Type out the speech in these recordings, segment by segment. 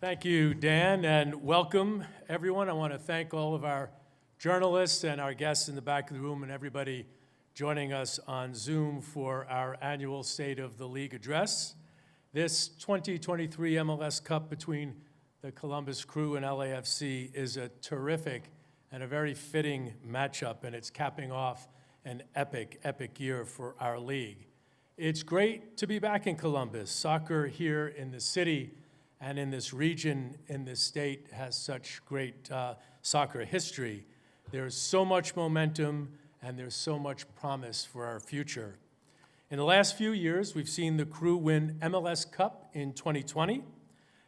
Thank you, Dan, and welcome, everyone. I want to thank all of our journalists and our guests in the back of the room and everybody joining us on Zoom for our annual State of the League address. This 2023 MLS Cup between the Columbus Crew and LAFC is a terrific and a very fitting matchup, and it's capping off an epic year for our league. It's great to be back in Columbus. Soccer here in the city and in this region, in this state, has such great soccer history. There's so much momentum and there's so much promise for our future. In the last few years, we've seen the Crew win MLS Cup in 2020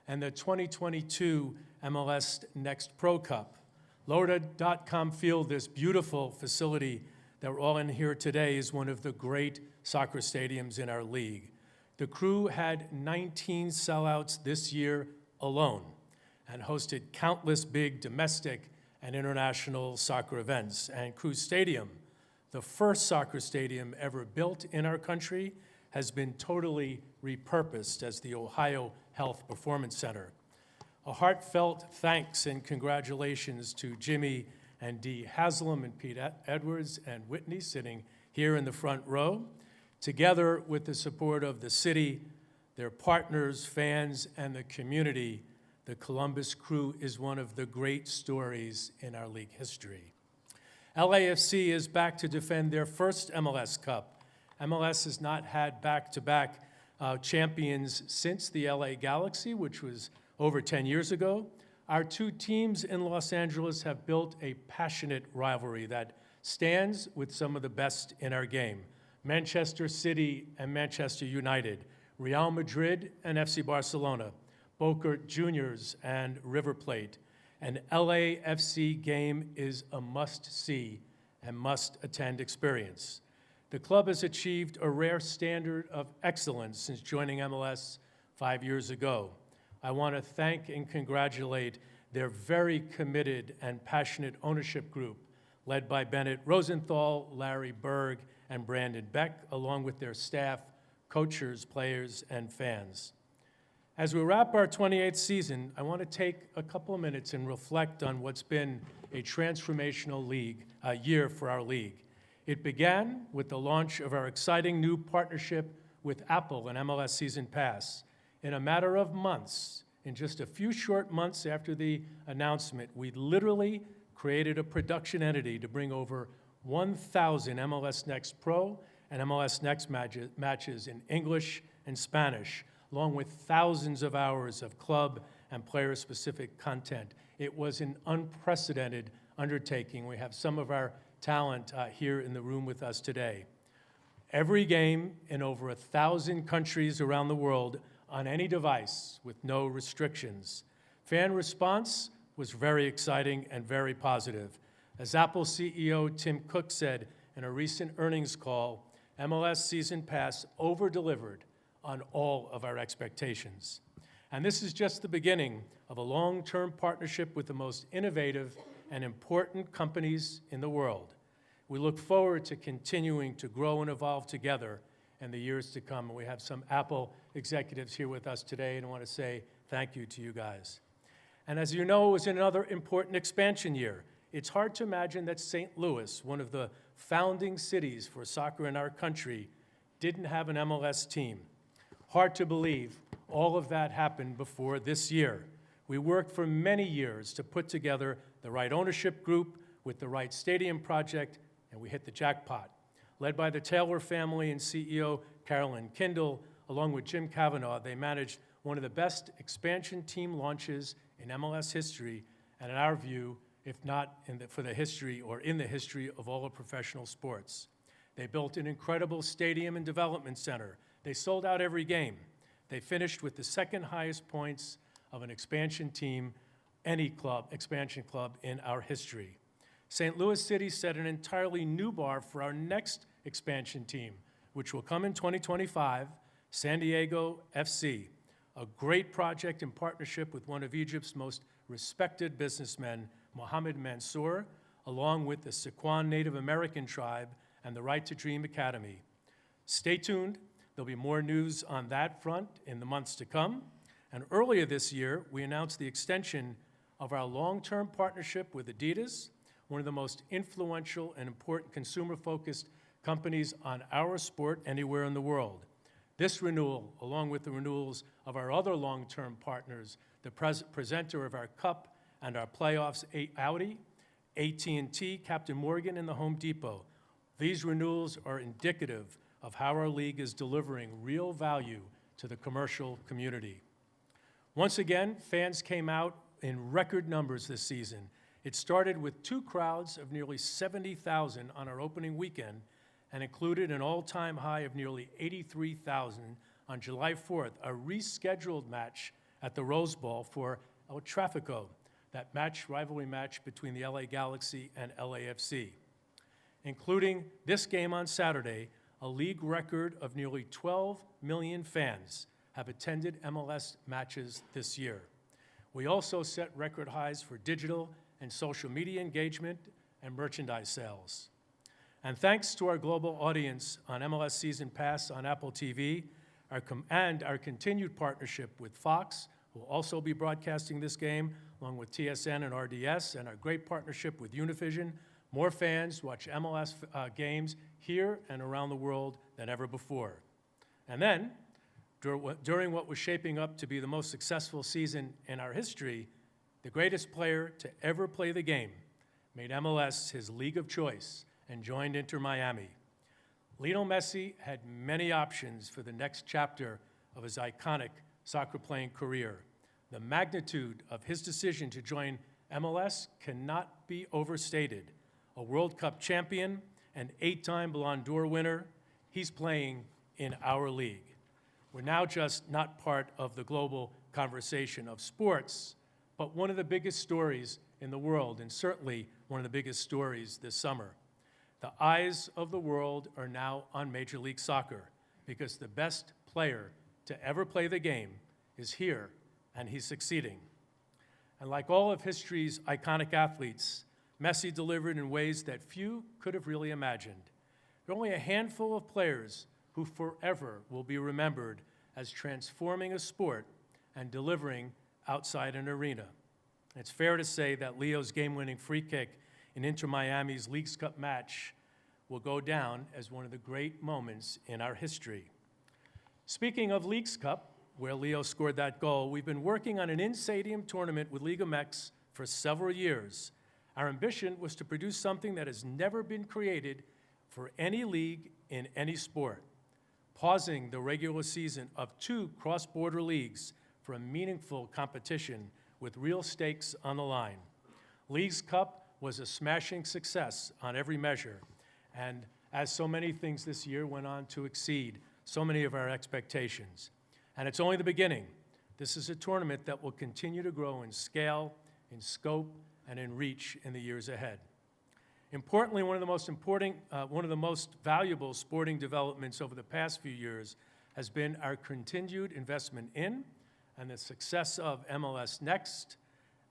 and the 2022 MLS Next Pro Cup. Lorda.com Field, this beautiful facility that we're all in here today, is one of the great soccer stadiums in our league. The Crew had 19 sellouts this year alone and hosted countless big domestic and international soccer events. And Crew Stadium, the first soccer stadium ever built in our country, has been totally repurposed as the Ohio Health Performance Center. A heartfelt thanks and congratulations to Jimmy and Dee Haslam and Pete Edwards and Whitney sitting here in the front row. Together with the support of the city, their partners, fans, and the community, the Columbus Crew is one of the great stories in our league history. LAFC is back to defend their first MLS Cup. MLS has not had back-to-back champions since the LA Galaxy, which was over 10 years ago. Our two teams in Los Angeles have built a passionate rivalry that stands with some of the best in our game. Manchester City and Manchester United, Real Madrid and FC Barcelona, Boca Juniors and River Plate. An LAFC game is a must-see and must-attend experience. The club has achieved a rare standard of excellence since joining MLS 5 years ago. I want to thank and congratulate their very committed and passionate ownership group, led by Bennett Rosenthal, Larry Berg, and Brandon Beck, along with their staff, coaches, players, and fans. As we wrap our 28th season, I want to take a couple of minutes and reflect on what's been a transformational year for our league. It began with the launch of our exciting new partnership with Apple and MLS Season Pass. In a matter of months, in just a few short months after the announcement, we literally created a production entity to bring over 1,000 MLS Next Pro and MLS Next matches in English and Spanish, along with thousands of hours of club and player-specific content. It was an unprecedented undertaking. We have some of our talent here in the room with us today. Every game in over 1,000 countries around the world on any device with no restrictions. Fan response was very exciting and very positive. As Apple CEO Tim Cook said in a recent earnings call, MLS Season Pass over-delivered on all of our expectations. And this is just the beginning of a long-term partnership with the most innovative and important companies in the world. We look forward to continuing to grow and evolve together in the years to come. And we have some Apple executives here with us today, and I want to say thank you to you guys. And as you know, it was another important expansion year. It's hard to imagine that St. Louis, one of the founding cities for soccer in our country, didn't have an MLS team. Hard to believe all of that happened before this year. We worked for many years to put together the right ownership group with the right stadium project, and we hit the jackpot. Led by the Taylor family and CEO Carolyn Kindle, along with Jim Cavanaugh, they managed one of the best expansion team launches in MLS history, and in our view, if not in the history of all of professional sports. They built an incredible stadium and development center. They sold out every game. They finished with the second highest points of an expansion team, expansion club in our history. St. Louis City set an entirely new bar for our next expansion team, which will come in 2025, San Diego FC, a great project in partnership with one of Egypt's most respected businessmen, Mohammed Mansour, along with the Sequan Native American tribe and the Right to Dream Academy. Stay tuned. There'll be more news on that front in the months to come. And earlier this year, we announced the extension of our long-term partnership with Adidas, one of the most influential and important consumer-focused companies on our sport anywhere in the world. This renewal, along with the renewals of our other long-term partners, the presenter of our Cup and our playoffs, Audi, AT&T, Captain Morgan, and the Home Depot. These renewals are indicative of how our league is delivering real value to the commercial community. Once again, fans came out in record numbers this season. It started with two crowds of nearly 70,000 on our opening weekend and included an all-time high of nearly 83,000 on July 4th, a rescheduled match at the Rose Bowl for El Tráfico, that rivalry match between the LA Galaxy and LAFC. Including this game on Saturday, a league record of nearly 12 million fans have attended MLS matches this year. We also set record highs for digital and social media engagement and merchandise sales. And thanks to our global audience on MLS Season Pass on Apple TV, and our continued partnership with Fox, who will also be broadcasting this game, along with TSN and RDS, and our great partnership with Univision, more fans watch MLS games here and around the world than ever before. And then, during what was shaping up to be the most successful season in our history, the greatest player to ever play the game made MLS his league of choice and joined Inter Miami. Lionel Messi had many options for the next chapter of his iconic soccer-playing career. The magnitude of his decision to join MLS cannot be overstated. A World Cup champion, an 8-time Ballon d'Or winner, he's playing in our league. We're now just not part of the global conversation of sports, but one of the biggest stories in the world, and certainly one of the biggest stories this summer. The eyes of the world are now on Major League Soccer because the best player to ever play the game is here, and he's succeeding. And like all of history's iconic athletes, Messi delivered in ways that few could have really imagined. There are only a handful of players who forever will be remembered as transforming a sport and delivering outside an arena. It's fair to say that Leo's game-winning free kick in Inter Miami's Leagues Cup match will go down as one of the great moments in our history. Speaking of Leagues Cup, where Leo scored that goal, we've been working on an in-stadium tournament with Liga MX for several years. Our ambition was to produce something that has never been created for any league in any sport, pausing the regular season of 2 cross-border leagues for a meaningful competition with real stakes on the line. Leagues Cup was a smashing success on every measure, and as so many things this year went on to exceed so many of our expectations. And it's only the beginning. This is a tournament that will continue to grow in scale, in scope, and in reach in the years ahead. Importantly, one of the most valuable sporting developments over the past few years has been our continued investment in and the success of MLS Next,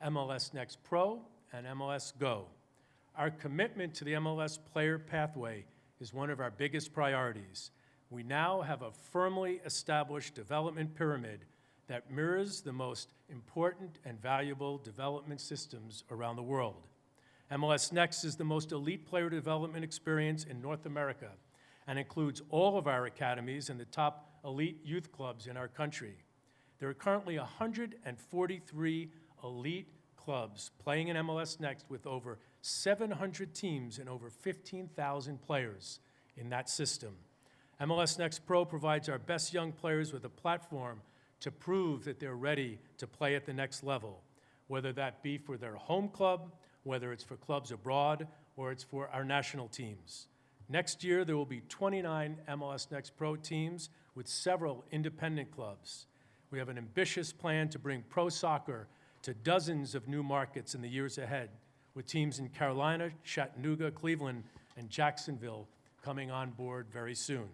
MLS Next Pro, and MLS Go. Our commitment to the MLS player pathway is one of our biggest priorities. We now have a firmly established development pyramid that mirrors the most important and valuable development systems around the world. MLS Next is the most elite player development experience in North America and includes all of our academies and the top elite youth clubs in our country. There are currently 143 elite clubs playing in MLS Next with over 700 teams and over 15,000 players in that system. MLS Next Pro provides our best young players with a platform to prove that they're ready to play at the next level, whether that be for their home club, whether it's for clubs abroad, or it's for our national teams. Next year, there will be 29 MLS Next Pro teams with several independent clubs. We have an ambitious plan to bring pro soccer to dozens of new markets in the years ahead, with teams in Carolina, Chattanooga, Cleveland, and Jacksonville coming on board very soon.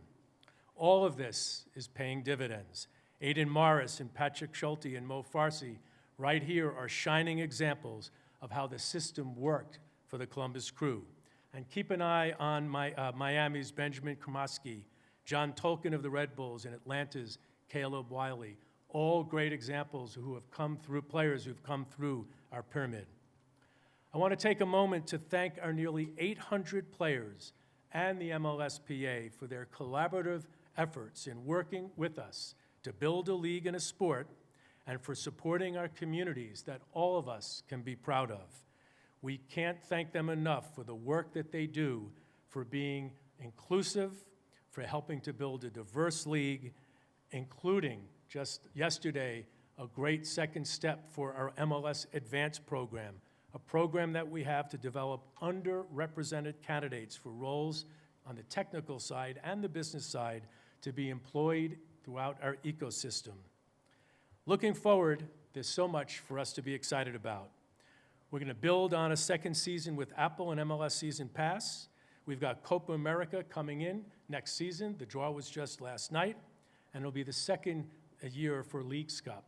All of this is paying dividends. Aiden Morris and Patrick Schulte and Mo Farsi right here are shining examples of how the system worked for the Columbus Crew. And keep an eye on Miami's Benjamin Kromoski, John Tolkien of the Red Bulls, and Atlanta's Caleb Wiley. all great examples who have come through, players who've come through our pyramid. I want to take a moment to thank our nearly 800 players and the MLSPA for their collaborative efforts in working with us to build a league and a sport, and for supporting our communities that all of us can be proud of. We can't thank them enough for the work that they do, for being inclusive, for helping to build a diverse league, including just yesterday, a great second step for our MLS Advanced program, a program that we have to develop underrepresented candidates for roles on the technical side and the business side to be employed throughout our ecosystem. Looking forward, there's so much for us to be excited about. We're going to build on a second season with Apple and MLS Season Pass. We've got Copa America coming in next season. The draw was just last night, and it'll be the second year for Leagues Cup.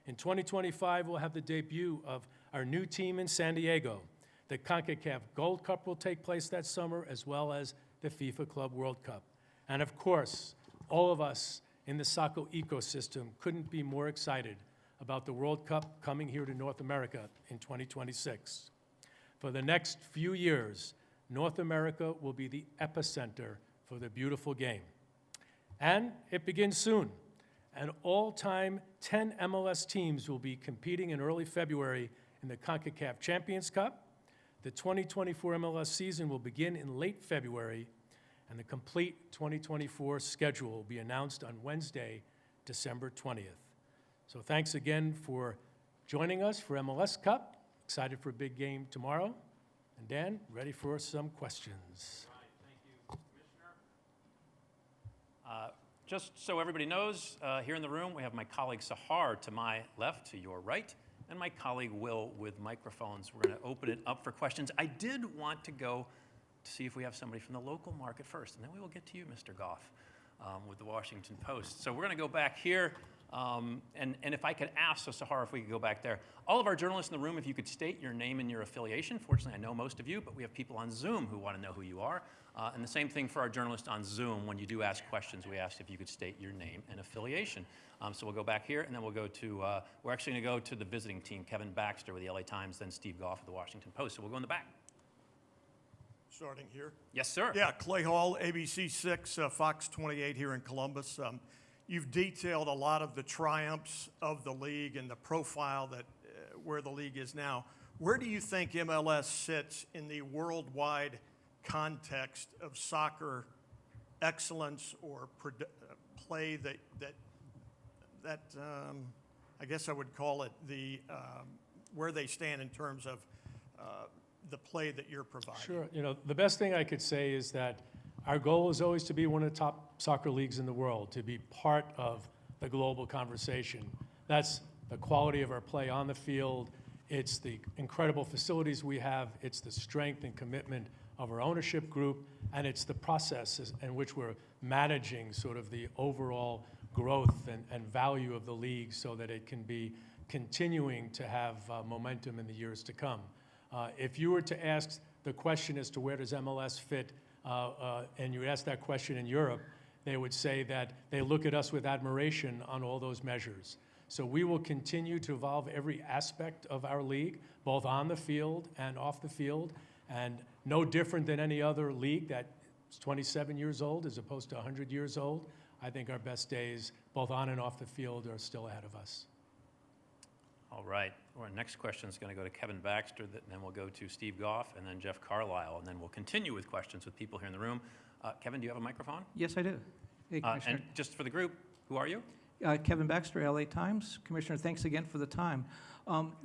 In 2025, we'll have the debut of our new team in San Diego. The CONCACAF Gold Cup will take place that summer, as well as the FIFA Club World Cup. And of course, all of us in the soccer ecosystem couldn't be more excited about the World Cup coming here to North America in 2026. For the next few years, North America will be the epicenter for the beautiful game. And it begins soon. An all-time 10 MLS teams will be competing in early February in the CONCACAF Champions Cup. The 2024 MLS season will begin in late February, and the complete 2024 schedule will be announced on Wednesday, December 20th. So thanks again for joining us for MLS Cup. Excited for a big game tomorrow. And Dan, ready for some questions. All right, thank you, Commissioner. Just so everybody knows, here in the room we have my colleague Sahar to my left, to your right, and my colleague Will with microphones. We're going to open it up for questions. I did want to go to see if we have somebody from the local market first, and then we will get to you, Mr. Goff, with the Washington Post. So we're going to go back here, and if I could ask, so Sahar, if we could go back there. All of our journalists in the room, if you could state your name and your affiliation. Fortunately, I know most of you, but we have people on Zoom who want to know who you are. And the same thing for our journalists on Zoom. When you do ask questions, we ask if you could state your name and affiliation. So we'll go back here, and then we'll go to, we're actually going to go to the visiting team, Kevin Baxter with the LA Times, then Steve Goff with the Washington Post. So we'll go in the back. Starting here. Yes, sir. Yeah, Clay Hall, ABC 6, Fox 28 here in Columbus. You've detailed a lot of the triumphs of the league and the profile that where the league is now. Where do you think MLS sits in the worldwide context of soccer excellence or play that I guess I would call it the where they stand in terms of the play that you're providing? Sure. You know, the best thing I could say is that our goal is always to be one of the top soccer leagues in the world, to be part of the global conversation. That's the quality of our play on the field. It's the incredible facilities we have. It's the strength and commitment of our ownership group, and it's the process in which we're managing sort of the overall growth and value of the league so that it can be continuing to have momentum in the years to come. If you were to ask the question as to where does MLS fit, and you ask that question in Europe, they would say that they look at us with admiration on all those measures. So we will continue to evolve every aspect of our league, both on the field and off the field, and no different than any other league that is 27 years old as opposed to 100 years old. I think our best days, both on and off the field, are still ahead of us. All right. Our next question is going to go to Kevin Baxter, then we'll go to Steve Goff, and then Jeff Carlisle, and then we'll continue with questions with people here in the room. Kevin, do you have a microphone? Yes, I do. Hey, Commissioner. And just for the group, who are you? Kevin Baxter, LA Times. Commissioner, thanks again for the time.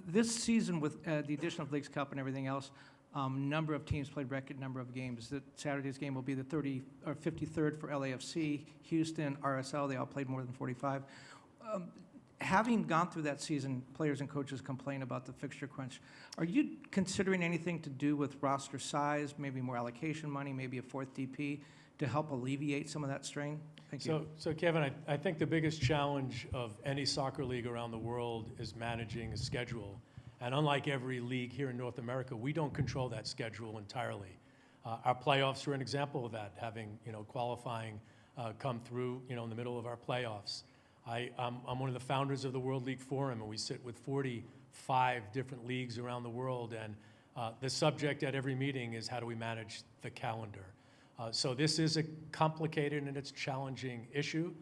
This season, with the addition of Leagues Cup and everything else, number of teams played record number of games. Saturday's game will be the 53rd for LAFC, Houston, RSL. They all played more than 45. Having gone through that season, players and coaches complain about the fixture crunch. Are you considering anything to do with roster size, maybe more allocation money, maybe a fourth DP, to help alleviate some of that strain? Thank you. So Kevin, I think the biggest challenge of any soccer league around the world is managing a schedule. And unlike every league here in North America, we don't control that schedule entirely. Our playoffs are an example of that, having qualifying come through in the middle of our playoffs. I'm one of the founders of the World League Forum, and we sit with 45 different leagues around the world, and the subject at every meeting is how do we manage the calendar. So this is a complicated and it's challenging issue.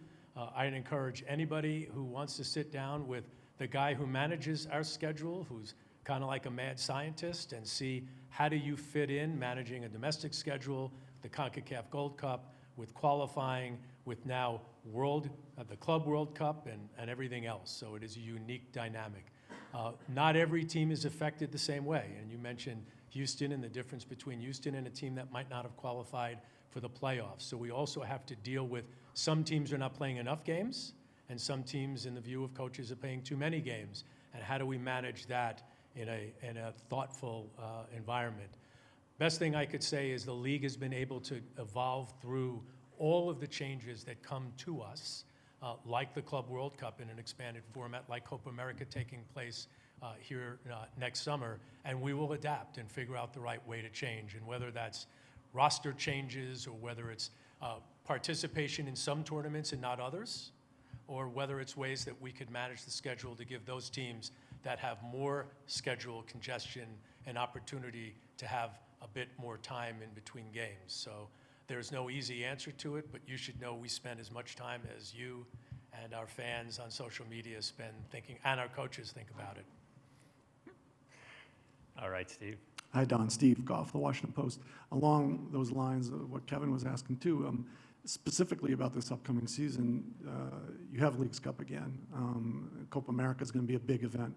I'd encourage anybody who wants to sit down with the guy who manages our schedule, who's kind of like a mad scientist, and see how do you fit in managing a domestic schedule, the CONCACAF Gold Cup, with qualifying, with now the Club World Cup and everything else. So it is a unique dynamic. Not every team is affected the same way. And you mentioned Houston and the difference between Houston and a team that might not have qualified for the playoffs. So we also have to deal with some teams are not playing enough games, and some teams, in the view of coaches, are playing too many games. And how do we manage that in a thoughtful environment? Best thing I could say is the league has been able to evolve through all of the changes that come to us, like the Club World Cup in an expanded format, like Copa America taking place here next summer, and we will adapt and figure out the right way to change. And whether that's roster changes, or whether it's participation in some tournaments and not others, or whether it's ways that we could manage the schedule to give those teams that have more schedule congestion an opportunity to have a bit more time in between games. So there's no easy answer to it, but you should know we spend as much time as you and our fans on social media spend thinking, and our coaches think about it. All right, Steve. Hi, Don. Steve Goff, The Washington Post. Along those lines of what Kevin was asking too, specifically about this upcoming season, you have Leagues Cup again. Copa America is going to be a big event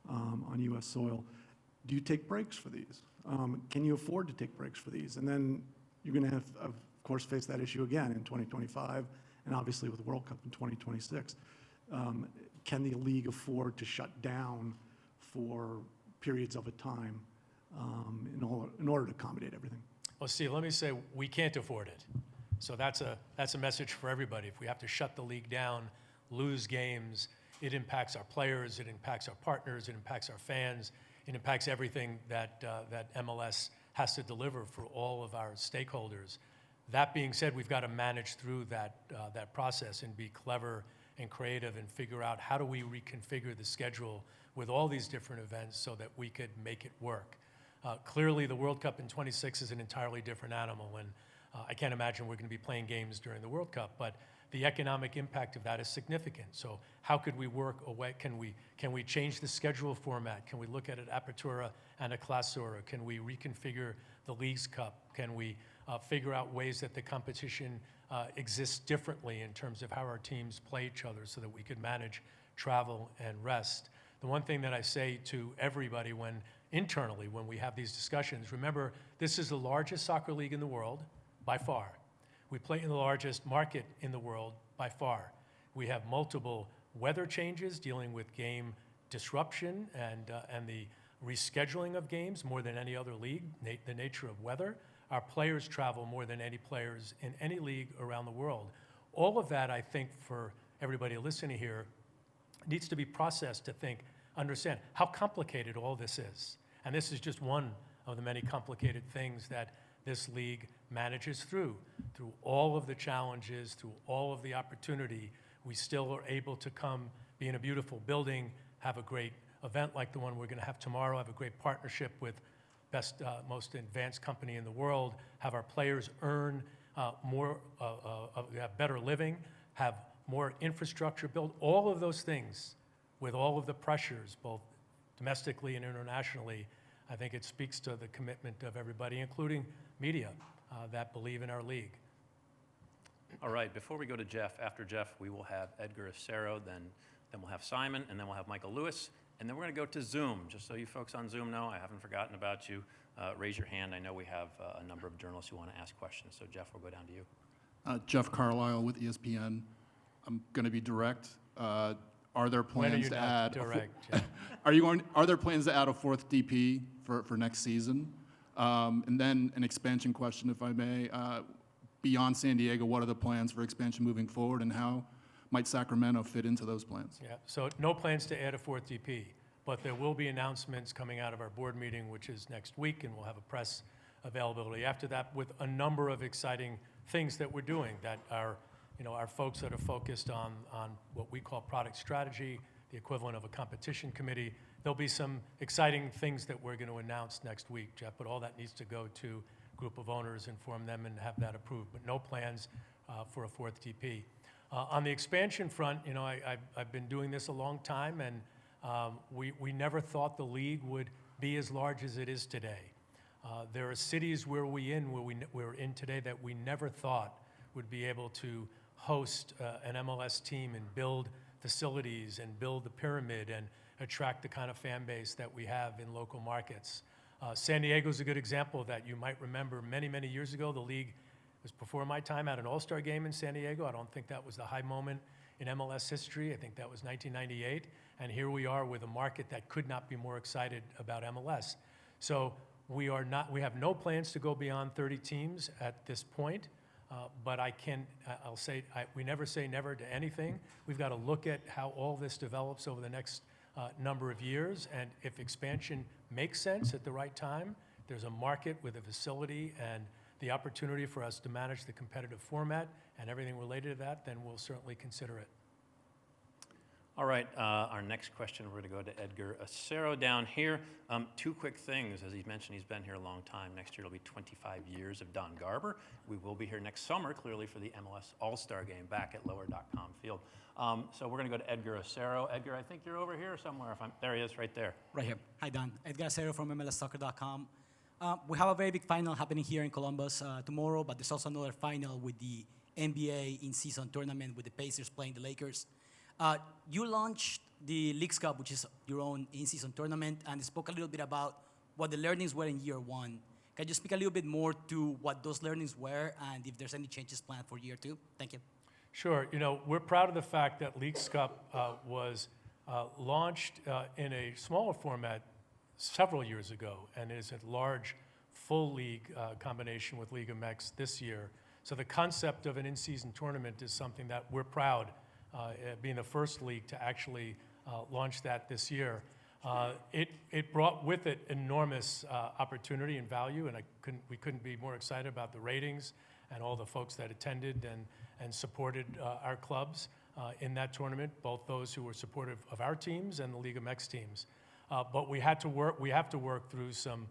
on U.S. soil. Do you take breaks for these? Can you afford to take breaks for these? And then you're going to have, of course, face that issue again in 2025, and obviously with the World Cup in 2026. Can the league afford to shut down for periods of a time in order to accommodate everything? Well, Steve, let me say we can't afford it. So that's a message for everybody. If we have to shut the league down, lose games, it impacts our players, it impacts our partners, it impacts our fans, it impacts everything that MLS has to deliver for all of our stakeholders. That being said, we've got to manage through that process and be clever and creative and figure out how do we reconfigure the schedule with all these different events so that we could make it work. Clearly, the World Cup in 26 is an entirely different animal, and I can't imagine we're going to be playing games during the World Cup, but the economic impact of that is significant. So how could we work away? Can we change the schedule format? Can we look at an Apertura and a Clausura? Can we reconfigure the Leagues Cup? Can we figure out ways that the competition exists differently in terms of how our teams play each other so that we could manage travel and rest? The one thing that I say to everybody internally when we have these discussions, remember, this is the largest soccer league in the world by far. We play in the largest market in the world by far. We have multiple weather changes dealing with game disruption and the rescheduling of games more than any other league, the nature of weather. Our players travel more than any players in any league around the world. All of that, I think, for everybody listening here, needs to be processed to understand how complicated all this is. And this is just one of the many complicated things that this league manages through all of the challenges, through all of the opportunity. We still are able to come, be in a beautiful building, have a great event like the one we're going to have tomorrow, have a great partnership with best, most advanced company in the world, have our players earn more, have better living, have more infrastructure built, all of those things with all of the pressures, both domestically and internationally. I think it speaks to the commitment of everybody, including media, that believe in our league. All right, before we go to Jeff, after Jeff, we will have Edgar Acero, then we'll have Simon, and then we'll have Michael Lewis, and then we're going to go to Zoom. Just so you folks on Zoom know, I haven't forgotten about you. Raise your hand. I know we have a number of journalists who want to ask questions. So Jeff, we'll go down to you. Jeff Carlisle with ESPN. I'm going to be direct. Are there plans to add? Direct, Jeff? Are there plans to add a fourth DP for next season? And then an expansion question, if I may. Beyond San Diego, what are the plans for expansion moving forward, and how might Sacramento fit into those plans? Yeah, so no plans to add a fourth DP, but there will be announcements coming out of our board meeting, which is next week, and we'll have a press availability after that with a number of exciting things that we're doing that are, our folks that are focused on what we call product strategy, the equivalent of a competition committee. There'll be some exciting things that we're going to announce next week, Jeff, but all that needs to go to a group of owners, inform them, and have that approved, but no plans for a fourth DP. On the expansion front, I've been doing this a long time, and we never thought the league would be as large as it is today. There are cities where we're in today that we never thought would be able to host an MLS team and build facilities and build the pyramid and attract the kind of fan base that we have in local markets. San Diego is a good example of that. You might remember many, many years ago, the league was before my time at an All-Star game in San Diego. I don't think that was the high moment in MLS history. I think that was 1998. And here we are with a market that could not be more excited about MLS. So we have no plans to go beyond 30 teams at this point. But I'll say, we never say never to anything. We've got to look at how all this develops over the next number of years. And if expansion makes sense at the right time, there's a market with a facility and the opportunity for us to manage the competitive format and everything related to that, then we'll certainly consider it. All right, our next question, we're going to go to Edgar Acero down here. Two quick things. As he mentioned, he's been here a long time. Next year it'll be 25 years of Don Garber. We will be here next summer, clearly, for the MLS All-Star Game back at lower.com field. So we're going to go to Edgar Acero. Edgar, I think you're over here somewhere. There he is, right there. Right here. Hi, Don. Edgar Acero from MLSsoccer.com. We have a very big final happening here in Columbus tomorrow, but there's also another final with the NBA in-season tournament with the Pacers playing the Lakers. You launched the Leagues Cup, which is your own in-season tournament, and spoke a little bit about what the learnings were in year one. Can you speak a little bit more to what those learnings were and if there's any changes planned for year two? Thank you. Sure. We're proud of the fact that Leagues Cup was launched in a smaller format several years ago and is a large full league combination with Liga MX this year. So the concept of an in-season tournament is something that we're proud, being the first league to actually launch that this year. It brought with it enormous opportunity and value, and we couldn't be more excited about the ratings and all the folks that attended and supported our clubs in that tournament, both those who were supportive of our teams and the Liga MX teams. But we have to work through some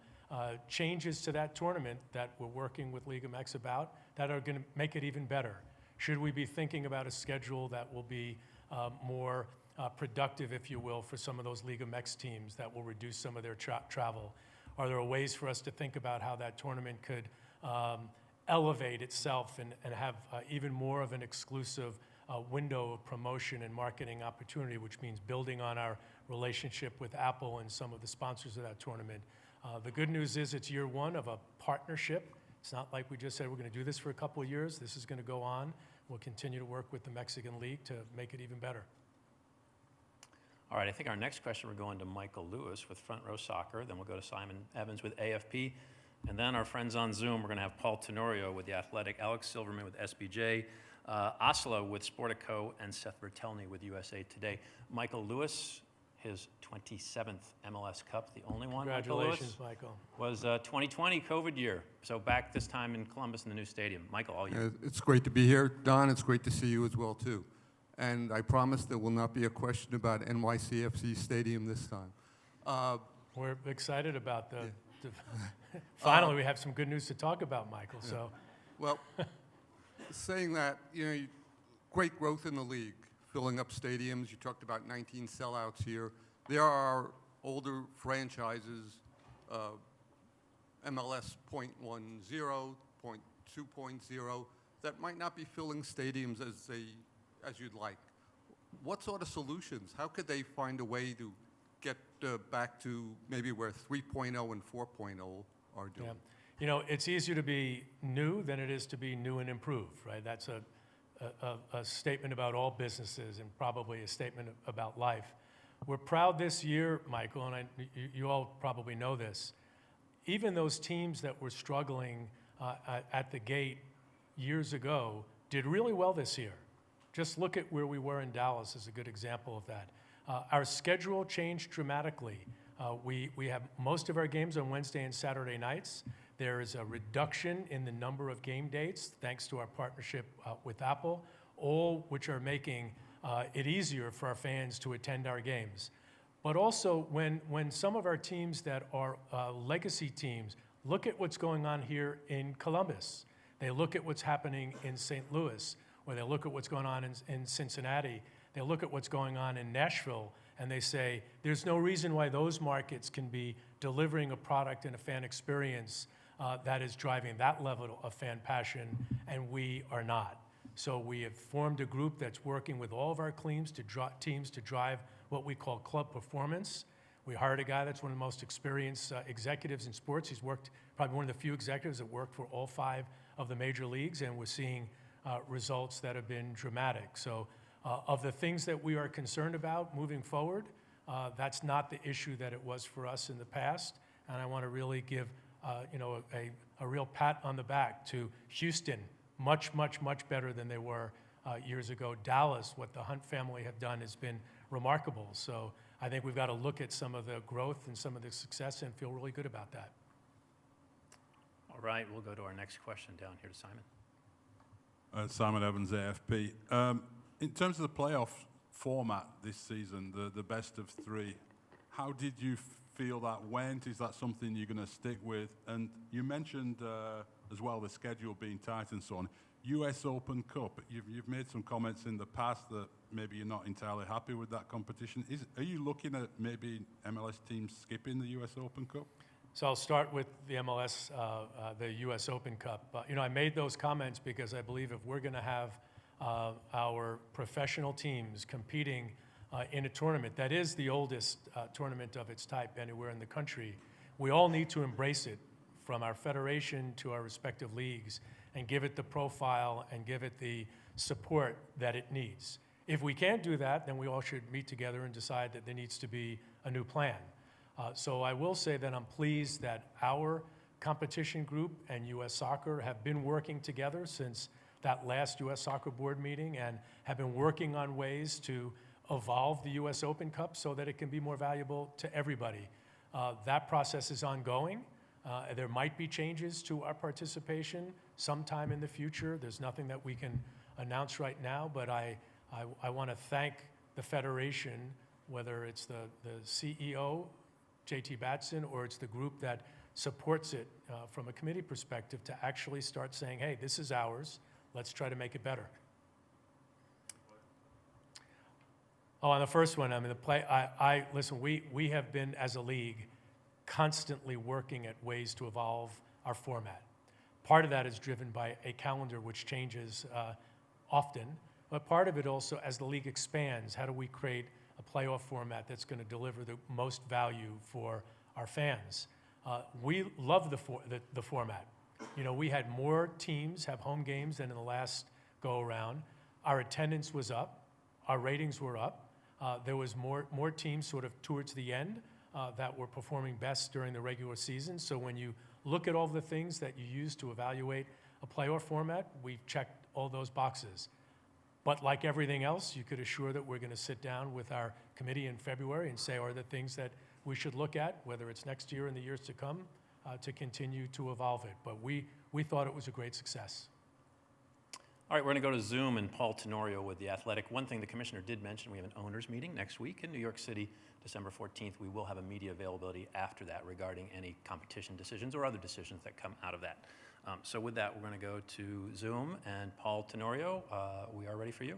changes to that tournament that we're working with Liga MX about that are going to make it even better. Should we be thinking about a schedule that will be more productive, if you will, for some of those Liga MX teams that will reduce some of their travel? Are there ways for us to think about how that tournament could elevate itself and have even more of an exclusive window of promotion and marketing opportunity, which means building on our relationship with Apple and some of the sponsors of that tournament. The good news is it's year one of a partnership. It's not like we just said we're going to do this for a couple of years. This is going to go on. We'll continue to work with the Mexican League to make it even better. All right, I think our next question, we're going to Michael Lewis with Front Row Soccer. Then we'll go to Simon Evans with AFP. And then our friends on Zoom, we're going to have Paul Tenorio with The Athletic, Alex Silverman with SBJ, Oslo with Sportico, and Seth Bertelny with USA Today. Michael Lewis, his 27th MLS Cup, the only one. Congratulations, Michael. Was 2020 COVID year. So back this time in Columbus in the new stadium. Michael, all you. It's great to be here. Don, it's great to see you as well, too. And I promise there will not be a question about NYCFC Stadium this time. We're excited about finally, we have some good news to talk about, Michael. Yeah. So, well, saying that, great growth in the league, filling up stadiums. You talked about 19 sellouts here. There are older franchises, MLS 0.10, 2.0, that might not be filling stadiums as you'd like. What sort of solutions? How could they find a way to get back to maybe where 3.0 and 4.0 are doing? Yeah. It's easier to be new than it is to be new and improved, right? That's a statement about all businesses and probably a statement about life. We're proud this year, Michael, and you all probably know this, even those teams that were struggling at the gate years ago did really well this year. Just look at where we were in Dallas as a good example of that. Our schedule changed dramatically. We have most of our games on Wednesday and Saturday nights. There is a reduction in the number of game dates thanks to our partnership with Apple. all which are making it easier for our fans to attend our games. But also, when some of our teams that are legacy teams look at what's going on here in Columbus, they look at what's happening in St. Louis, or they look at what's going on in Cincinnati, they look at what's going on in Nashville, and they say, there's no reason why those markets can be delivering a product and a fan experience that is driving that level of fan passion, and we are not. So we have formed a group that's working with all of our teams to drive what we call club performance. We hired a guy that's one of the most experienced executives in sports. He's worked, probably one of the few executives that worked for all 5 of the major leagues, and we're seeing results that have been dramatic. So of the things that we are concerned about moving forward, that's not the issue that it was for us in the past. And I want to really give a real pat on the back to Houston, much, much, much better than they were years ago. Dallas, what the Hunt family have done has been remarkable. So I think we've got to look at some of the growth and some of the success and feel really good about that. All right, we'll go to our next question down here to Simon. Simon Evans, AFP. In terms of the playoff format this season, the best of 3, how did you feel that went? Is that something you're going to stick with? And you mentioned as well the schedule being tight and so on. US Open Cup, you've made some comments in the past that maybe you're not entirely happy with that competition. Are you looking at maybe MLS teams skipping the US Open Cup? So I'll start with the MLS, the US Open Cup. I made those comments because I believe if we're going to have our professional teams competing in a tournament that is the oldest tournament of its type anywhere in the country, we all need to embrace it, from our federation to our respective leagues, and give it the profile and give it the support that it needs. If we can't do that, then we all should meet together and decide that there needs to be a new plan. So I will say that I'm pleased that our competition group and U.S. Soccer have been working together since that last U.S. Soccer Board meeting, and have been working on ways to evolve the U.S. Open Cup so that it can be more valuable to everybody. That process is ongoing. There might be changes to our participation sometime in the future. There's nothing that we can announce right now, but I want to thank the Federation, whether it's the CEO, JT Batson, or it's the group that supports it from a committee perspective, to actually start saying, hey, this is ours, let's try to make it better. Oh, on the first one, I mean, listen, we have been, as a league, constantly working at ways to evolve our format. Part of that is driven by a calendar which changes often, but part of it also, as the league expands, how do we create a playoff format that's going to deliver the most value for our fans? We love the format. We had more teams have home games than in the last go-around. Our attendance was up. Our ratings were up. There was more teams sort of towards the end that were performing best during the regular season. So when you look at all the things that you use to evaluate a playoff format, we've checked all those boxes. But like everything else, you could assure that we're going to sit down with our committee in February and say, are there things that we should look at, whether it's next year and the years to come, to continue to evolve it. But we thought it was a great success. All right, we're going to go to Zoom and Paul Tenorio with The Athletic. One thing the commissioner did mention, we have an owners meeting next week in New York City, December 14th. We will have a media availability after that regarding any competition decisions or other decisions that come out of that. So with that, we're going to go to Zoom, and Paul Tenorio, we are ready for you.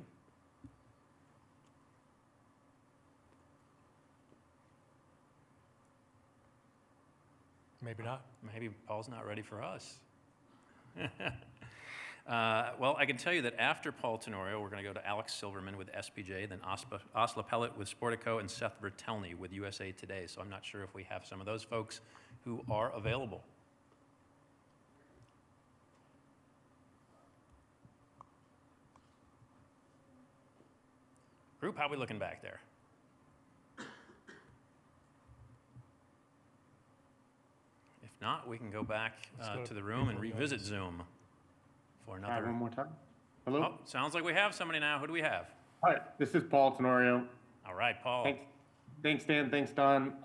Maybe not. Maybe Paul's not ready for us. Well, I can tell you that after Paul Tenorio, we're going to go to Alex Silverman with SPJ, then Asla Pellet with Sportico, and Seth Bertelny with USA Today. So I'm not sure if we have some of those folks who are available. Group, how are we looking back there? If not, we can go back to the room and revisit Zoom for another. Hi, one more time. Hello? Oh, sounds like we have somebody now. Who do we have? Hi, this is Paul Tenorio. All right, Paul. Thanks, Dan. Thanks, Don.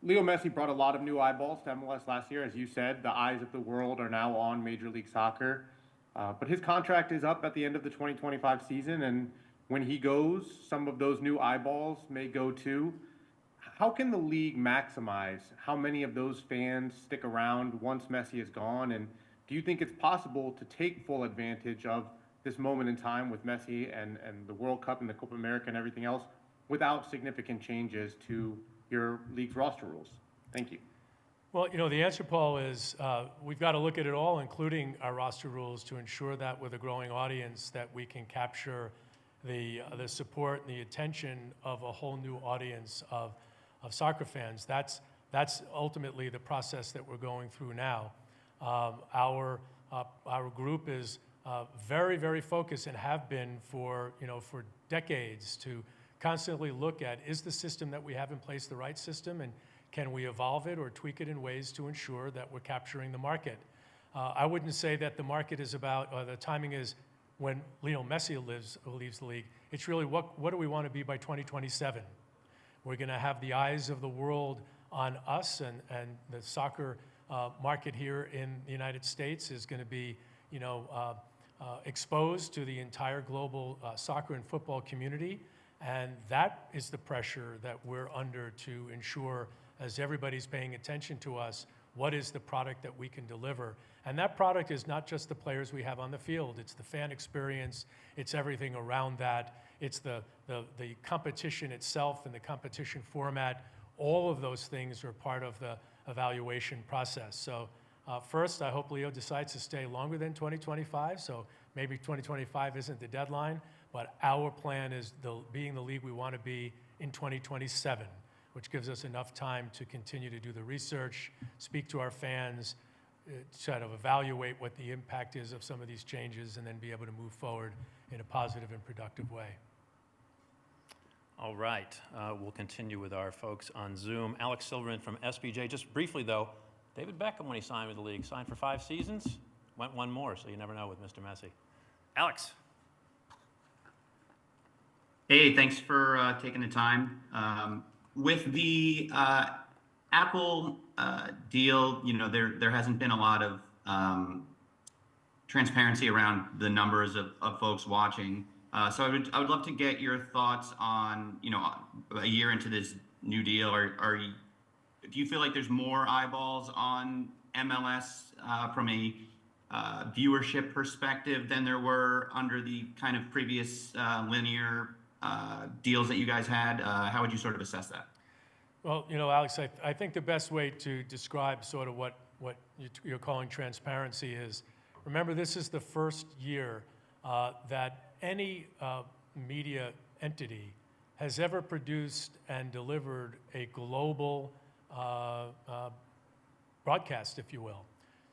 Leo Messi brought a lot of new eyeballs to MLS last year. As you said, the eyes of the world are now on Major League Soccer. But his contract is up at the end of the 2025 season, and when he goes, some of those new eyeballs may go too. How can the league maximize how many of those fans stick around once Messi is gone? And do you think it's possible to take full advantage of this moment in time with Messi and the World Cup and the Copa America and everything else without significant changes to your league's roster rules? Thank you. Well, the answer, Paul, is we've got to look at it all, including our roster rules, to ensure that with a growing audience that we can capture the support and the attention of a whole new audience of soccer fans. That's ultimately the process that we're going through now. Our group is very, very focused and have been for decades to constantly look at, is the system that we have in place the right system, and can we evolve it or tweak it in ways to ensure that we're capturing the market? I wouldn't say that the market is about, or the timing is when Lionel Messi leaves the league. It's really what do we want to be by 2027? We're going to have the eyes of the world on us, and the soccer market here in the United States is going to be, exposed to the entire global soccer and football community. And that is the pressure that we're under to ensure, as everybody's paying attention to us, what is the product that we can deliver. And that product is not just the players we have on the field, it's the fan experience, it's everything around that, it's the competition itself and the competition format. All of those things are part of the evaluation process. So first, I hope Leo decides to stay longer than 2025, so maybe 2025 isn't the deadline, but our plan is being the league we want to be in 2027, which gives us enough time to continue to do the research, speak to our fans, try to evaluate what the impact is of some of these changes, and then be able to move forward in a positive and productive way. All right, we'll continue with our folks on Zoom. Alex Silverman from SBJ. Just briefly, though, David Beckham, when he signed with the league, signed for 5 seasons, went one more, so you never know with Mr. Messi. Alex. Hey, thanks for taking the time. With the Apple deal, there hasn't been a lot of transparency around the numbers of folks watching. So I would love to get your thoughts on, a year into this new deal. Do you feel like there's more eyeballs on MLS from a viewership perspective than there were under the kind of previous linear deals that you guys had? How would you sort of assess that? Well, Alex, I think the best way to describe sort of what you're calling transparency is, remember, this is the first year that any media entity has ever produced and delivered a global broadcast, if you will.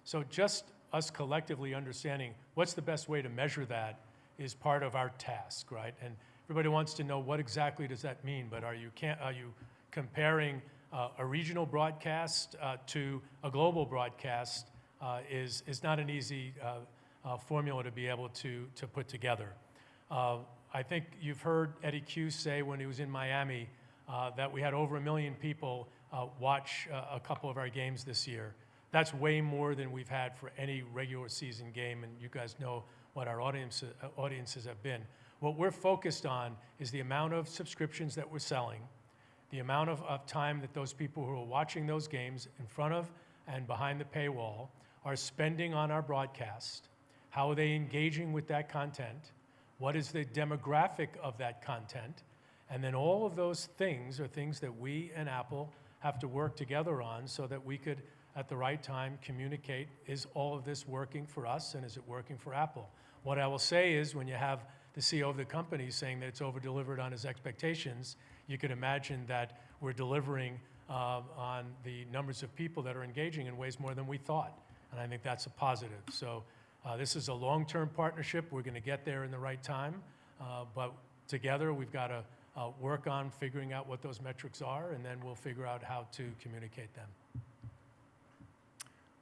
So just us collectively understanding what's the best way to measure that is part of our task, right? And everybody wants to know what exactly does that mean, but are you comparing a regional broadcast to a global broadcast is not an easy formula to be able to put together. I think you've heard Eddie Q say when he was in Miami that we had over 1 million people watch a couple of our games this year. That's way more than we've had for any regular season game, and you guys know what our audiences have been. What we're focused on is the amount of subscriptions that we're selling, the amount of time that those people who are watching those games in front of and behind the paywall are spending on our broadcast. How are they engaging with that content? What is the demographic of that content? And then all of those things are things that we and Apple have to work together on so that we could, at the right time, communicate, is all of this working for us and is it working for Apple? What I will say is when you have the CEO of the company saying that it's over-delivered on his expectations, you could imagine that we're delivering on the numbers of people that are engaging in ways more than we thought. And I think that's a positive. So this is a long-term partnership. We're going to get there in the right time. But together, we've got to work on figuring out what those metrics are, and then we'll figure out how to communicate them.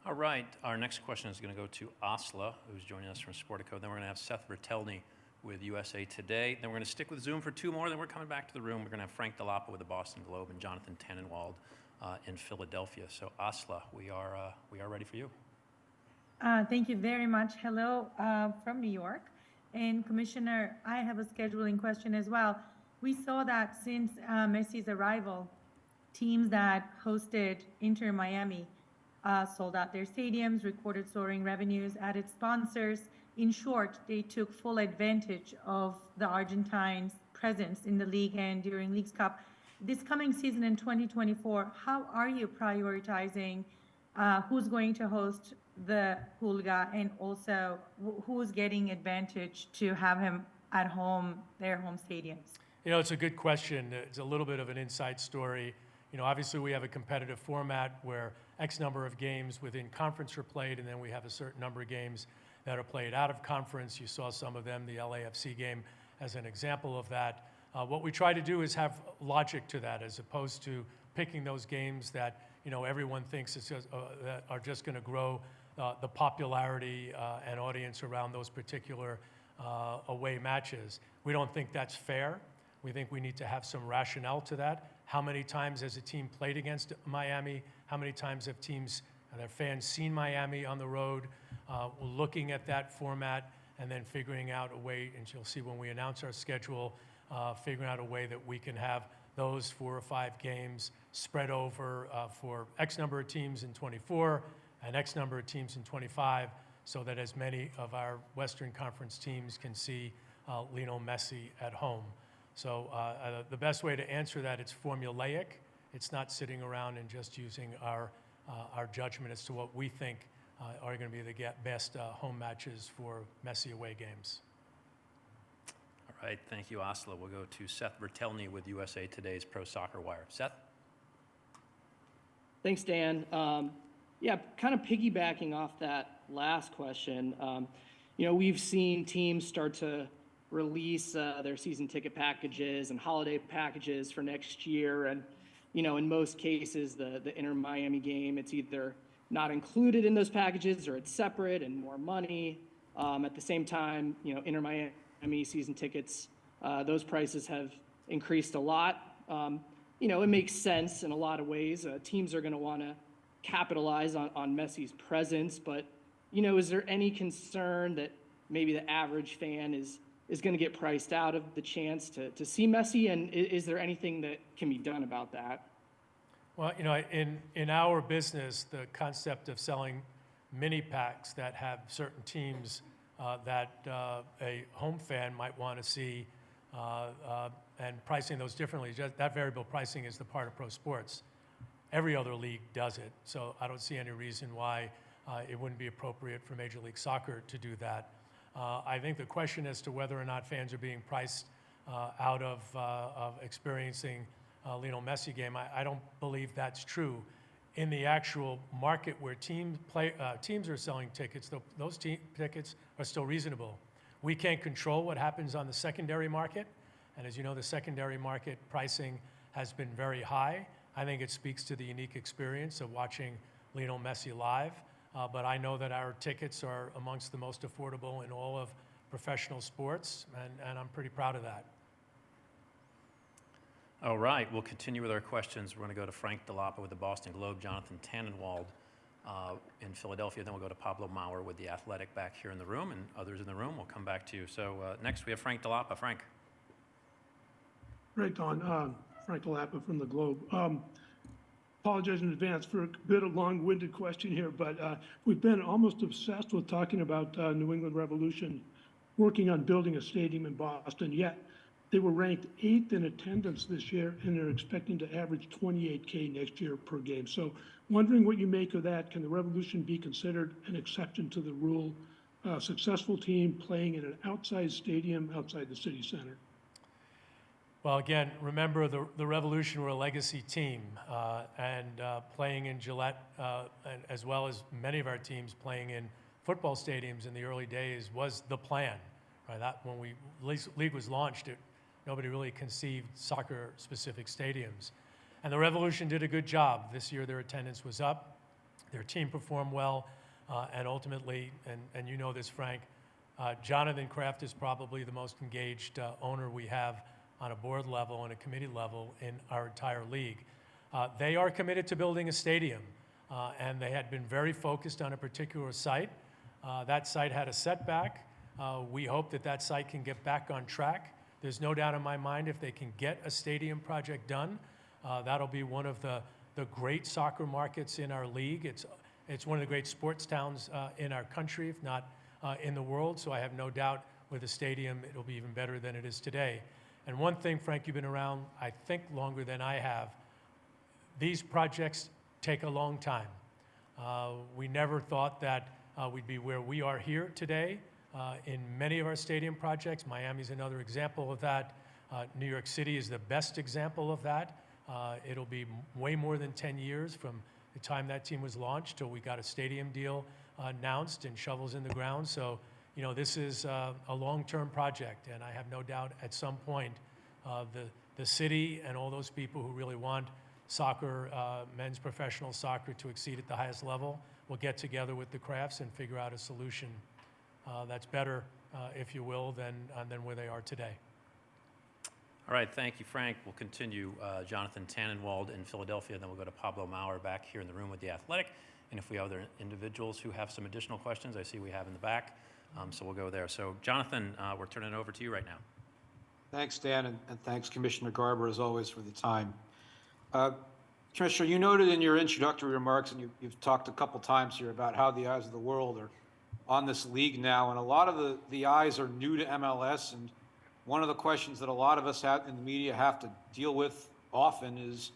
All right, our next question is going to go to Asla, who's joining us from Sportico. Then we're going to have Seth Vertelny with USA Today. Then we're going to stick with Zoom for 2 more. Then we're coming back to the room. We're going to have Frank Delapa with the Boston Globe and Jonathan Tannenwald in Philadelphia. So Asla, we are ready for you. Thank you very much. Hello from New York. And Commissioner, I have a scheduling question as well. We saw that since Messi's arrival, teams that hosted Inter Miami sold out their stadiums, recorded soaring revenues, added sponsors. In short, they took full advantage of the Argentines' presence in the league and during Leagues Cup. This coming season in 2024, how are you prioritizing who's going to host the Pulga and also who's getting advantage to have him at home, their home stadiums? You know, it's a good question. It's a little bit of an inside story. You know, obviously we have a competitive format where X number of games within conference are played, and then we have a certain number of games that are played out of conference. You saw some of them, the LAFC game as an example of that. What we try to do is have logic to that, as opposed to picking those games that, you know, everyone thinks is just, that are just going to grow the popularity and audience around those particular away matches. We don't think that's fair. We think we need to have some rationale to that. How many times has a team played against Miami? How many times have teams, their fans, seen Miami on the road? Looking at that format and then figuring out a way, and you'll see when we announce our schedule, figuring out a way that we can have those 4 or 5 games spread over for X number of teams in 24 and X number of teams in 25, so that as many of our Western Conference teams can see Lionel Messi at home. So the best way to answer that, it's formulaic. It's not sitting around and just using our judgment as to what we think are going to be the best home matches for Messi away games. All right, thank you, Asla. We'll go to Seth Bertelny with USA Today's Pro Soccer Wire. Seth? Thanks, Dan. Yeah, kind of piggybacking off that last question, you know, we've seen teams start to release their season ticket packages and holiday packages for next year. And, you know, in most cases, the Inter Miami game, it's either not included in those packages or it's separate and more money. At the same time, you know, Inter Miami season tickets, those prices have increased a lot. You know, it makes sense in a lot of ways. Teams are going to want to capitalize on Messi's presence, but, you know, is there any concern that maybe the average fan is going to get priced out of the chance to see Messi, and is there anything that can be done about that? Well, you know, in our business, the concept of selling mini packs that have certain teams that a home fan might want to see and pricing those differently, that variable pricing is the part of pro sports. Every other league does it, so I don't see any reason why it wouldn't be appropriate for Major League Soccer to do that. I think the question as to whether or not fans are being priced out of experiencing Lionel Messi game, I don't believe that's true. In the actual market where teams are selling tickets, those tickets are still reasonable. We can't control what happens on the secondary market, and as you know, the secondary market pricing has been very high. I think it speaks to the unique experience of watching Lionel Messi live. But I know that our tickets are amongst the most affordable in all of professional sports, and I'm pretty proud of that. All right, we'll continue with our questions. We're going to go to Frank Delapa with the Boston Globe, Jonathan Tannenwald in Philadelphia. Then we'll go to Pablo Maurer with The Athletic back here in the room, and others in the room. We'll come back to you. So next we have Frank Delapa. Frank. Great, Don. Frank Delapa from the Globe. Apologize in advance for a bit of long-winded question here, but we've been almost obsessed with talking about New England Revolution working on building a stadium in Boston, yet they were ranked 8th in attendance this year, and they're expecting to average 28K next year per game. So wondering what you make of that. Can the Revolution be considered an exception to the rule? A successful team playing in an outside stadium outside the city center? Well, again, remember the Revolution were a legacy team, and playing in Gillette, and as well as many of our teams playing in football stadiums in the early days was the plan. Right? That when league was launched, nobody really conceived soccer-specific stadiums, and the Revolution did a good job. This year, their attendance was up, their team performed well, and ultimately, and you know this, Frank, Jonathan Kraft is probably the most engaged owner we have on a board level and a committee level in our entire league. They are committed to building a stadium, and they had been very focused on a particular site. That site had a setback. We hope that that site can get back on track. There's no doubt in my mind if they can get a stadium project done, that'll be one of the great soccer markets in our league. It's one of the great sports towns in our country, if not in the world. So I have no doubt with a stadium, it'll be even better than it is today. And one thing, Frank, you've been around, I think, longer than I have. These projects take a long time. We never thought that we'd be where we are here today in many of our stadium projects. Miami's another example of that. New York City is the best example of that. It'll be way more than 10 years from the time that team was launched till we got a stadium deal announced and shovels in the ground. So, you know, this is a long-term project, and I have no doubt at some point the city and all those people who really want soccer, men's professional soccer to exceed at the highest level will get together with the Crafts and figure out a solution that's better, if you will, than where they are today. All right, thank you, Frank. We'll continue Jonathan Tannenwald in Philadelphia, then we'll go to Pablo Maurer back here in the room with The Athletic. And if we have other individuals who have some additional questions, I see we have in the back, so we'll go there. So, Jonathan, we're turning it over to you right now. Thanks, Dan, and thanks, Commissioner Garber, as always, for the time. Commissioner, you noted in your introductory remarks, and you've talked a couple times here about how the eyes of the world are on this league now, and a lot of the eyes are new to MLS, and one of the questions that a lot of us in the media have to deal with often is,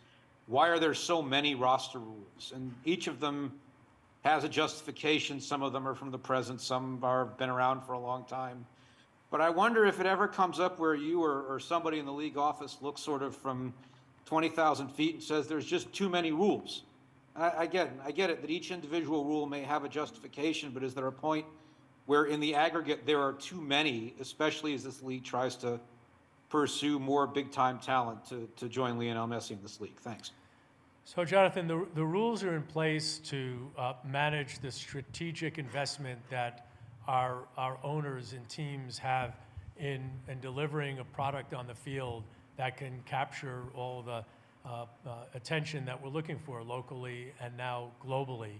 why are there so many roster rules? And each of them has a justification. Some of them are from the present, some are been around for a long time. But I wonder if it ever comes up where you or somebody in the league office looks sort of from 20,000 feet and says there's just too many rules. I get it that each individual rule may have a justification, but is there a point where in the aggregate there are too many, especially as this league tries to pursue more big-time talent to join Lionel Messi in this league? Thanks. So, Jonathan, the rules are in place to manage the strategic investment that our owners and teams have in delivering a product on the field that can capture all the attention that we're looking for locally and now globally.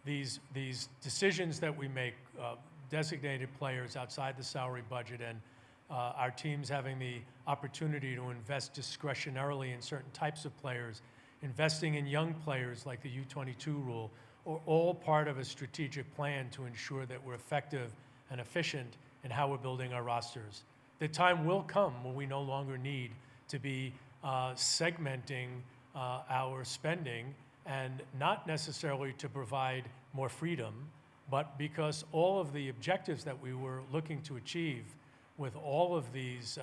These decisions that we make, designated players outside the salary budget, and our teams having the opportunity to invest discretionarily in certain types of players, investing in young players like the U22 rule, are all part of a strategic plan to ensure that we're effective and efficient in how we're building our rosters. The time will come when we no longer need to be segmenting our spending, and not necessarily to provide more freedom, but because all of the objectives that we were looking to achieve with all of these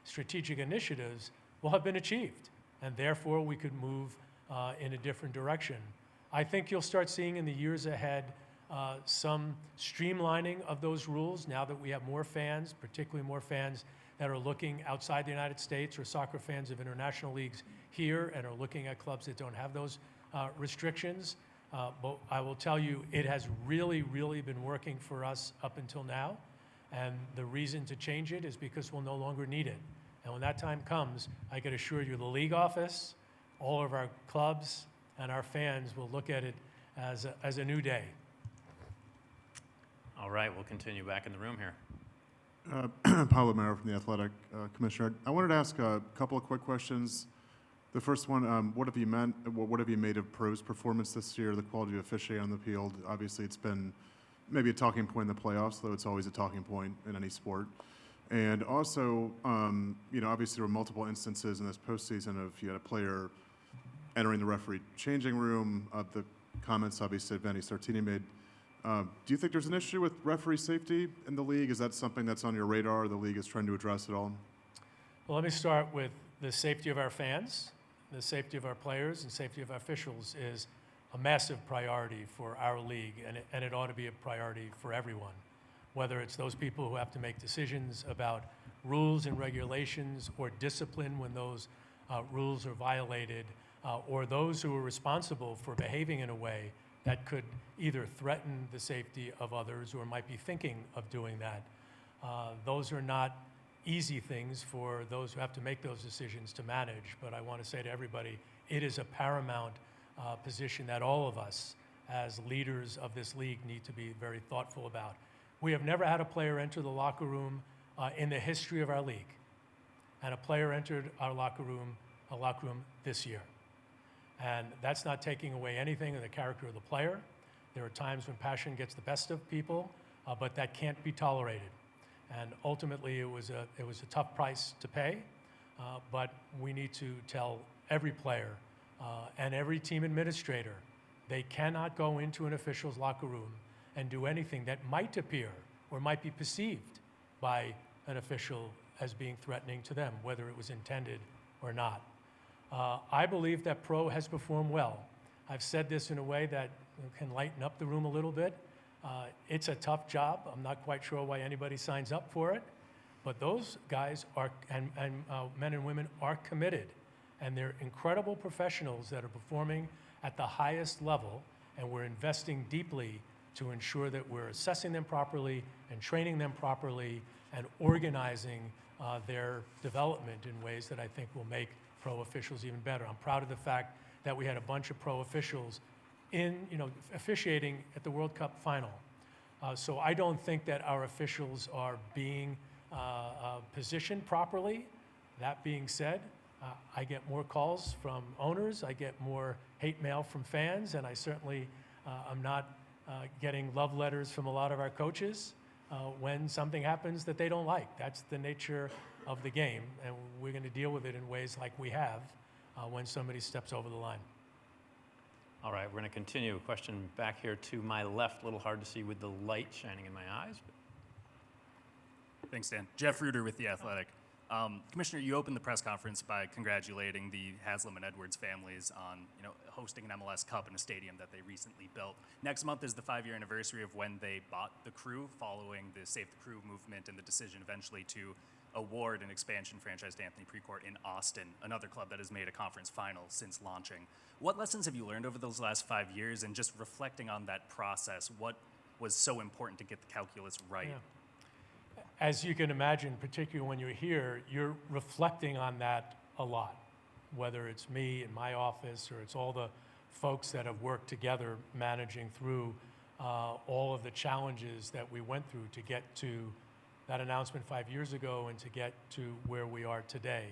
strategic initiatives will have been achieved, and therefore we could move in a different direction. I think you'll start seeing in the years ahead some streamlining of those rules now that we have more fans, particularly more fans that are looking outside the United States, or soccer fans of international leagues here and are looking at clubs that don't have those restrictions. But I will tell you, it has really, really been working for us up until now. And the reason to change it is because we'll no longer need it. And when that time comes, I can assure you the league office, all of our clubs, and our fans will look at it as a new day. All right, we'll continue back in the room here. Pablo Maurer from The Athletic. Commissioner, I wanted to ask a couple of quick questions. The first one, what have you made of Pro's performance this year, the quality of officiating on the field? Obviously, it's been maybe a talking point in the playoffs, though it's always a talking point in any sport. And also, you know, obviously there were multiple instances in this postseason of you had a player entering the referee changing room, the comments obviously Vanni Sartini made. Do you think there's an issue with referee safety in the league? Is that something that's on your radar? The league is trying to address it all? Well, let me start with the safety of our fans. The safety of our players and safety of our officials is a massive priority for our league, and it ought to be a priority for everyone, whether it's those people who have to make decisions about rules and regulations or discipline when those rules are violated, or those who are responsible for behaving in a way that could either threaten the safety of others or might be thinking of doing that. Those are not easy things for those who have to make those decisions to manage, but I want to say to everybody, it is a paramount position that all of us as leaders of this league, need to be very thoughtful about. We have never had a player enter the locker room in the history of our league, and a player entered our locker room this year. And that's not taking away anything in the character of the player. There are times when passion gets the best of people, but that can't be tolerated. And ultimately, it was a tough price to pay, but we need to tell every player and every team administrator they cannot go into an official's locker room and do anything that might appear or might be perceived by an official as being threatening to them, whether it was intended or not. I believe that Pro has performed well. I've said this in a way that can lighten up the room a little bit. It's a tough job. I'm not quite sure why anybody signs up for it, but those guys are, and men and women are committed, and they're incredible professionals that are performing at the highest level, and we're investing deeply to ensure that we're assessing them properly and training them properly and organizing their development in ways that I think will make pro officials even better. I'm proud of the fact that we had a bunch of pro officials officiating at the World Cup final. So I don't think that our officials are being positioned properly. That being said, I get more calls from owners, I get more hate mail from fans, and I certainly am not getting love letters from a lot of our coaches when something happens that they don't like. That's the nature of the game, and we're going to deal with it in ways like we have when somebody steps over the line. All right, we're going to continue. A question back here to my left, a little hard to see with the light shining in my eyes. Thanks, Dan. Jeff Reuter with The Athletic. Commissioner, you opened the press conference by congratulating the Haslam and Edwards families on, hosting an MLS Cup in a stadium that they recently built. Next month is the 5-year anniversary of when they bought the Crew, following the Save the Crew movement and the decision eventually to award an expansion franchise to Anthony Precourt in Austin, another club that has made a conference final since launching. What lessons have you learned over those last 5 years, and just reflecting on that process, what was so important to get the calculus right? Yeah. As you can imagine, particularly when you're here, you're reflecting on that a lot, whether it's me in my office or it's all the folks that have worked together managing through all of the challenges that we went through to get to that announcement 5 years ago and to get to where we are today.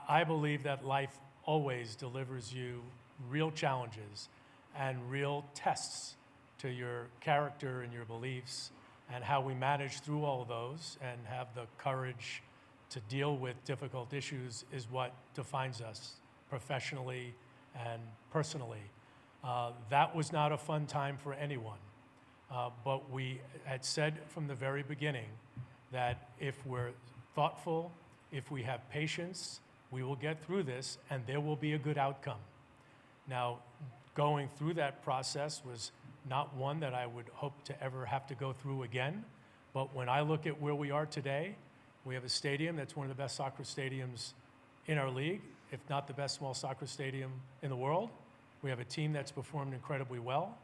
I believe that life always delivers you real challenges and real tests to your character and your beliefs, and how we manage through all of those and have the courage to deal with difficult issues is what defines us professionally and personally. That was not a fun time for anyone, but we had said from the very beginning that if we're thoughtful, if we have patience, we will get through this and there will be a good outcome. Now, going through that process was not one that I would hope to ever have to go through again. But when I look at where we are today, we have a stadium that's one of the best soccer stadiums in our league, if not the best small soccer stadium in the world. We have a team that's performed incredibly well.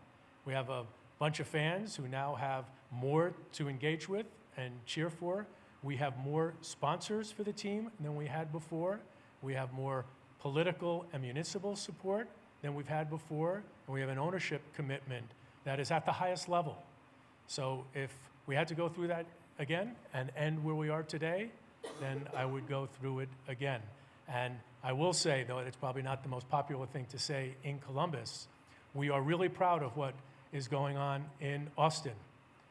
We have a bunch of fans who now have more to engage with and cheer for. We have more sponsors for the team than we had before. We have more political and municipal support than we've had before. And we have an ownership commitment that is at the highest level. So if we had to go through that again and end where we are today, then I would go through it again. And I will say, though it's probably not the most popular thing to say in Columbus, we are really proud of what is going on in Austin.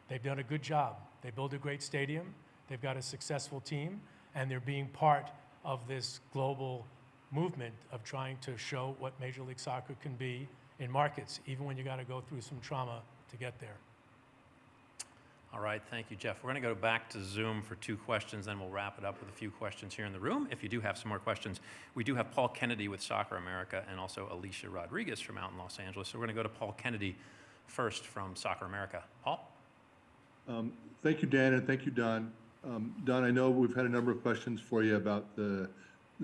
They've done a good job. They built a great stadium. They've got a successful team, and they're being part of this global movement of trying to show what Major League Soccer can be in markets, even when you got to go through some trauma to get there. All right, thank you, Jeff. We're going to go back to Zoom for 2 questions, then we'll wrap it up with a few questions here in the room. If you do have some more questions, we do have Paul Kennedy with Soccer America and also Alicia Rodriguez from out in Los Angeles. So we're going to go to Paul Kennedy first from Soccer America. Paul? Thank you, Dan, and thank you, Don. Don, I know we've had a number of questions for you about the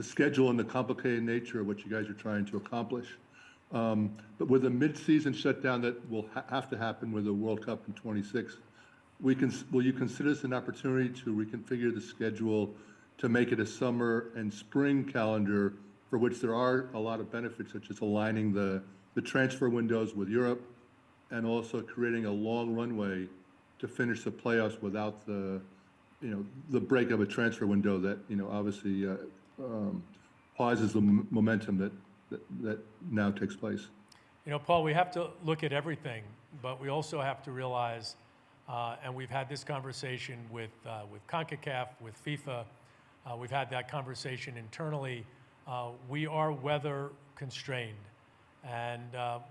schedule and the complicated nature of what you guys are trying to accomplish. But with a mid-season shutdown that will have to happen with the World Cup in 26, will you consider this an opportunity to reconfigure the schedule to make it a summer and spring calendar for which there are a lot of benefits, such as aligning the the transfer windows with Europe, and also creating a long runway to finish the playoffs without the, the break of a transfer window that, obviously pauses the momentum that now takes place. Paul, we have to look at everything, but we also have to realize, and we've had this conversation with CONCACAF, with FIFA, we've had that conversation internally. We are weather constrained, and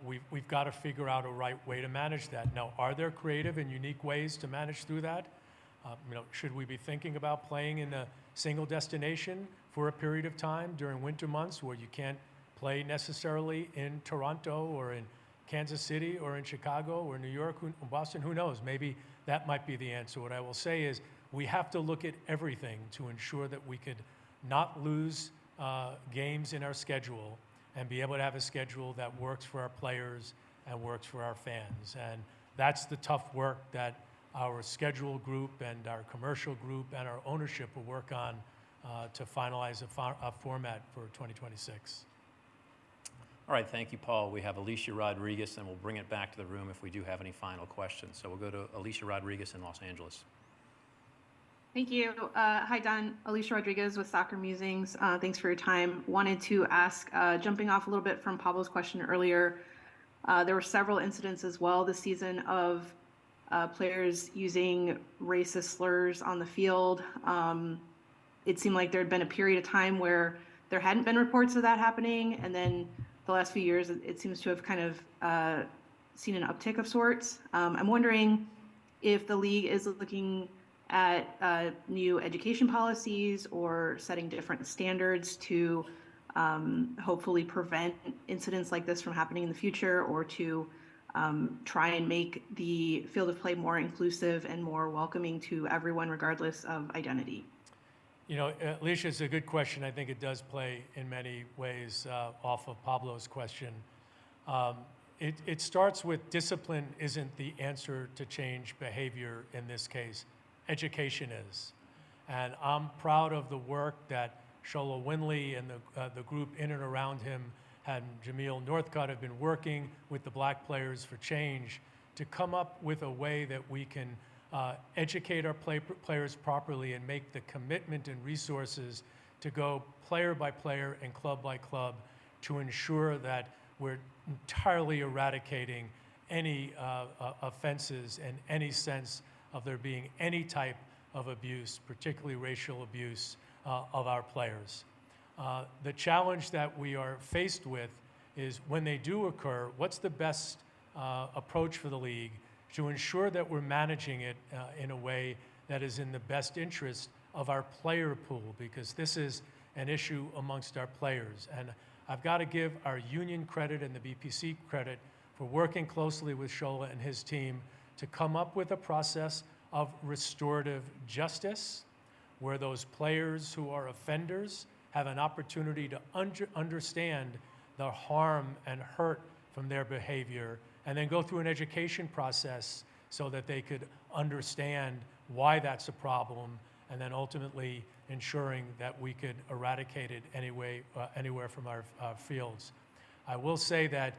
we've got to figure out a right way to manage that. Now, are there creative and unique ways to manage through that? Should we be thinking about playing in a single destination for a period of time during winter months where you can't play necessarily in Toronto or in Kansas City or in Chicago or New York or Boston? Who knows? Maybe that might be the answer. What I will say is we have to look at everything to ensure that we could not lose games in our schedule and be able to have a schedule that works for our players and works for our fans. And that's the tough work that our schedule group and our commercial group and our ownership will work on to finalize a format for 2026. All right, thank you, Paul. We have Alicia Rodriguez, and we'll bring it back to the room if we do have any final questions. So we'll go to Alicia Rodriguez in Los Angeles. Thank you. Hi, Don. Alicia Rodriguez with Soccer Musings. Thanks for your time. Wanted to ask, jumping off a little bit from Pablo's question earlier, there were several incidents as well this season of players using racist slurs on the field. It seemed like there had been a period of time where there hadn't been reports of that happening, and then the last few years, it seems to have kind of seen an uptick of sorts. I'm wondering if the league is looking at new education policies or setting different standards to hopefully prevent incidents like this from happening in the future, or to try and make the field of play more inclusive and more welcoming to everyone regardless of identity. Alicia, it's a good question. I think it does play in many ways off of Pablo's question. It starts with discipline isn't the answer to change behavior in this case. Education is. And I'm proud of the work that Shola Winley and the group in and around him and Jameel Northcutt have been working with the Black Players for Change to come up with a way that we can educate our players properly and make the commitment and resources to go player by player and club by club to ensure that we're entirely eradicating any offenses and any sense of there being any type of abuse, particularly racial abuse, of our players. The challenge that we are faced with is when they do occur, what's the best approach for the league to ensure that we're managing it in a way that is in the best interest of our player pool, because this is an issue amongst our players. And I've got to give our union credit and the BPC credit for working closely with Shola and his team to come up with a process of restorative justice, where those players who are offenders have an opportunity to understand the harm and hurt from their behavior, and then go through an education process so that they could understand why that's a problem, and then ultimately ensuring that we could eradicate it anywhere from our fields. I will say that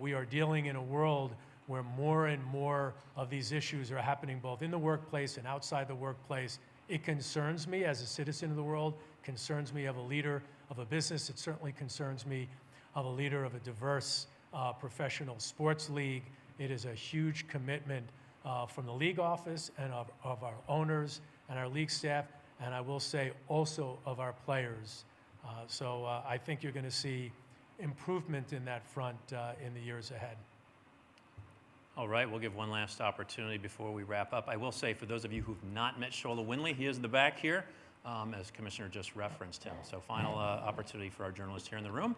we are dealing in a world where more and more of these issues are happening both in the workplace and outside the workplace. It concerns me as a citizen of the world, concerns me of a leader of a business. It certainly concerns me of a leader of a diverse professional sports league. It is a huge commitment from the league office and of our owners and our league staff, and I will say also of our players. So I think you're going to see improvement in that front in the years ahead. All right, we'll give one last opportunity before we wrap up. I will say, for those of you who've not met Shola Winley, he is in the back here, as Commissioner just referenced him. So final opportunity for our journalists here in the room.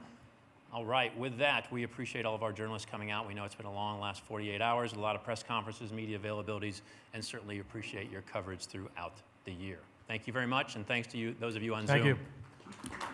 All right, with that, we appreciate all of our journalists coming out. We know it's been a long last 48 hours, a lot of press conferences, media availabilities, and certainly appreciate your coverage throughout the year. Thank you very much, and thanks to you, those of you on Zoom. Thank you.